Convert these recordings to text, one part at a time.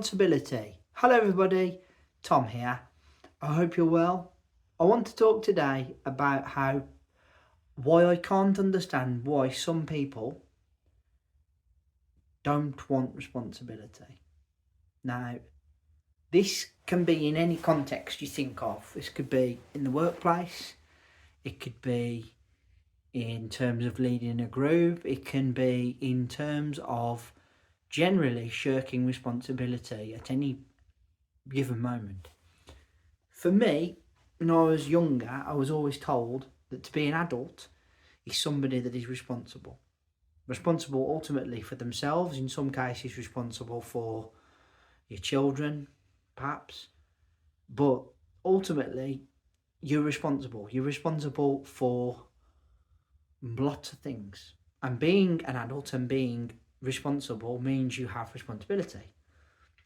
responsibility. Hello everybody, Tom here. I hope you're well. I want to talk today about why I can't understand why some people don't want responsibility. Now, this can be in any context you think of. This could be in the workplace, it could be in terms of leading a group, it can be in terms of generally shirking responsibility at any given moment. For me, when I was younger, I was always told that to be an adult is somebody that is responsible. Responsible ultimately for themselves, in some cases responsible for your children, perhaps, but ultimately you're responsible. You're responsible for lots of things. And being an adult and being responsible means you have responsibility.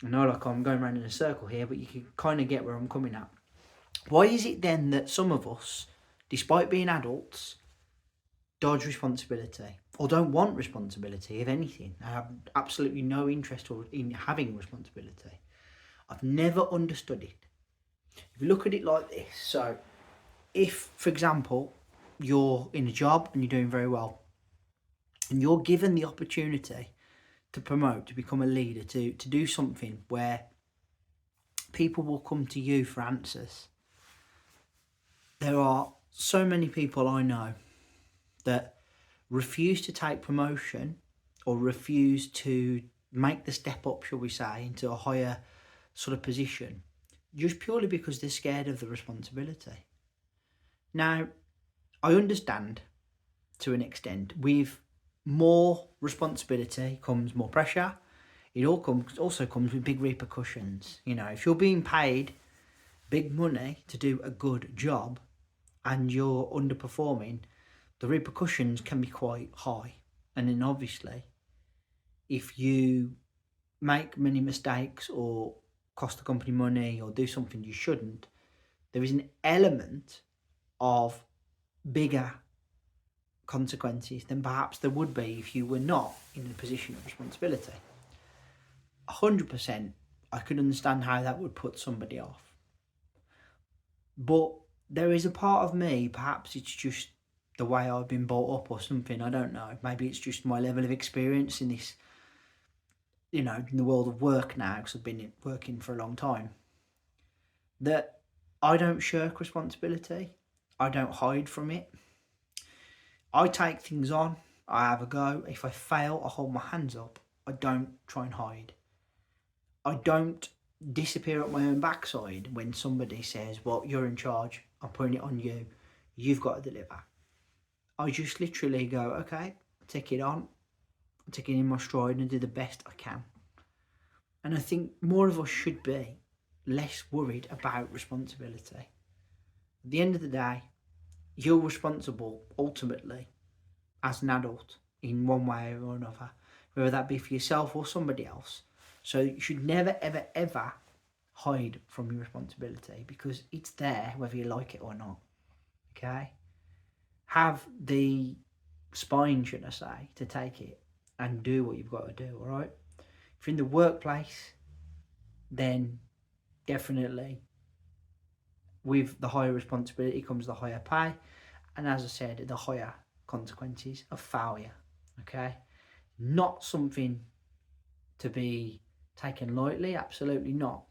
I know like I'm going around in a circle here, but you can kind of get where I'm coming at. Why is it then that some of us, despite being adults, dodge responsibility or don't want responsibility, if anything? I have absolutely no interest in having responsibility. I've never understood it. If you look at it like this, so if, for example, you're in a job and you're doing very well, and you're given the opportunity to promote, to become a leader, to do something where people will come to you for answers. There are so many people I know that refuse to take promotion or refuse to make the step up, shall we say, into a higher sort of position, just purely because they're scared of the responsibility. Now, I understand to an extent. With more responsibility comes more pressure. It also comes with big repercussions. You know, if you're being paid big money to do a good job and you're underperforming, the repercussions can be quite high. And then obviously, if you make many mistakes or cost the company money or do something you shouldn't, there is an element of bigger consequences than perhaps there would be if you were not in a position of responsibility. 100%, I could understand how that would put somebody off. But there is a part of me, perhaps it's just the way I've been brought up or something, I don't know. Maybe it's just my level of experience in this, in the world of work now, because I've been working for a long time, that I don't shirk responsibility. I don't hide from it. I take things on, I have a go. If I fail, I hold my hands up. I don't try and hide. I don't disappear up my own backside when somebody says, well, you're in charge, I'm putting it on you, you've got to deliver. I just literally go, okay, take it on, take it in my stride and do the best I can. And I think more of us should be less worried about responsibility. At the end of the day, you're responsible ultimately as an adult in one way or another, whether that be for yourself or somebody else. So you should never, ever, ever hide from your responsibility because it's there whether you like it or not. Okay? Have the spine, should I say, to take it and do what you've got to do, all right? If you're in the workplace, then definitely with the higher responsibility comes the higher pay. And as I said, the higher consequences of failure, okay? Not something to be taken lightly, absolutely not.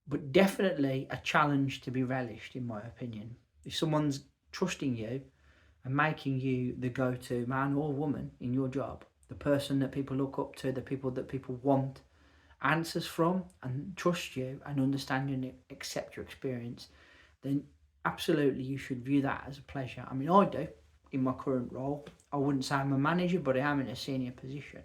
But definitely a challenge to be relished, in my opinion. If someone's trusting you and making you the go-to man or woman in your job, the person that people look up to, the people that people want answers from and trust you and understand you and accept your experience, then absolutely you should view that as a pleasure. I mean, I do in my current role. I wouldn't say I'm a manager, but I am in a senior position.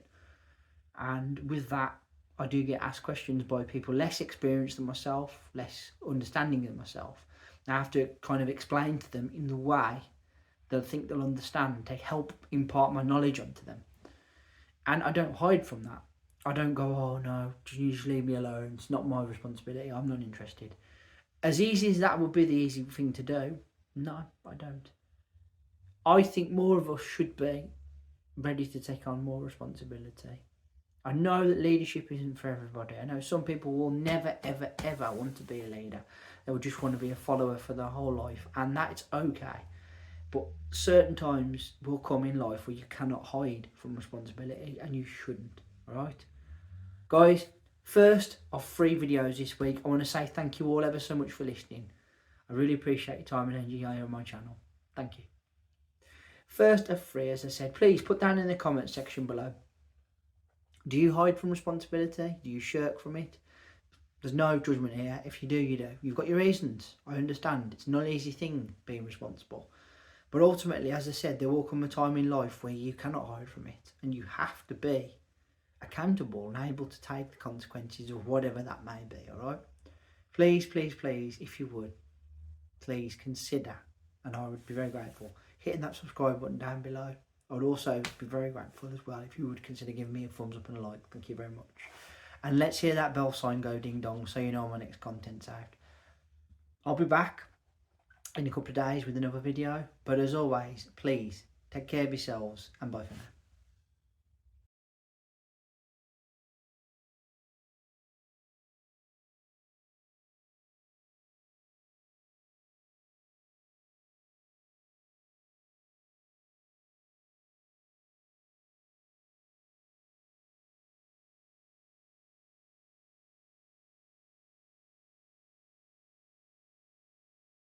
And with that, I do get asked questions by people less experienced than myself, less understanding than myself. I have to kind of explain to them in the way that I think they'll understand, to help impart my knowledge onto them. And I don't hide from that. I don't go, oh no, just leave me alone, it's not my responsibility, I'm not interested. As easy as that would be the easy thing to do, no, I don't. I think more of us should be ready to take on more responsibility. I know that leadership isn't for everybody. I know some people will never, ever, ever want to be a leader. They will just want to be a follower for their whole life, and that's okay. But certain times will come in life where you cannot hide from responsibility, and you shouldn't, all right? Guys, first of 3 videos this week, I want to say thank you all ever so much for listening. I really appreciate your time and energy here on my channel. Thank you. First of 3, as I said, please put down in the comments section below. Do you hide from responsibility? Do you shirk from it? There's no judgment here. If you do, you do. You've got your reasons. I understand. It's not an easy thing being responsible. But ultimately, as I said, there will come a time in life where you cannot hide from it. And you have to be accountable and able to take the consequences of whatever that may be, all right? Please, please, please, if you would, please consider, and I would be very grateful, hitting that subscribe button down below. I would also be very grateful as well if you would consider giving me a thumbs up and a like. Thank you very much. And let's hear that bell sign go ding dong so you know my next content's out. I'll be back in a couple of days with another video. But as always, please take care of yourselves and bye for now.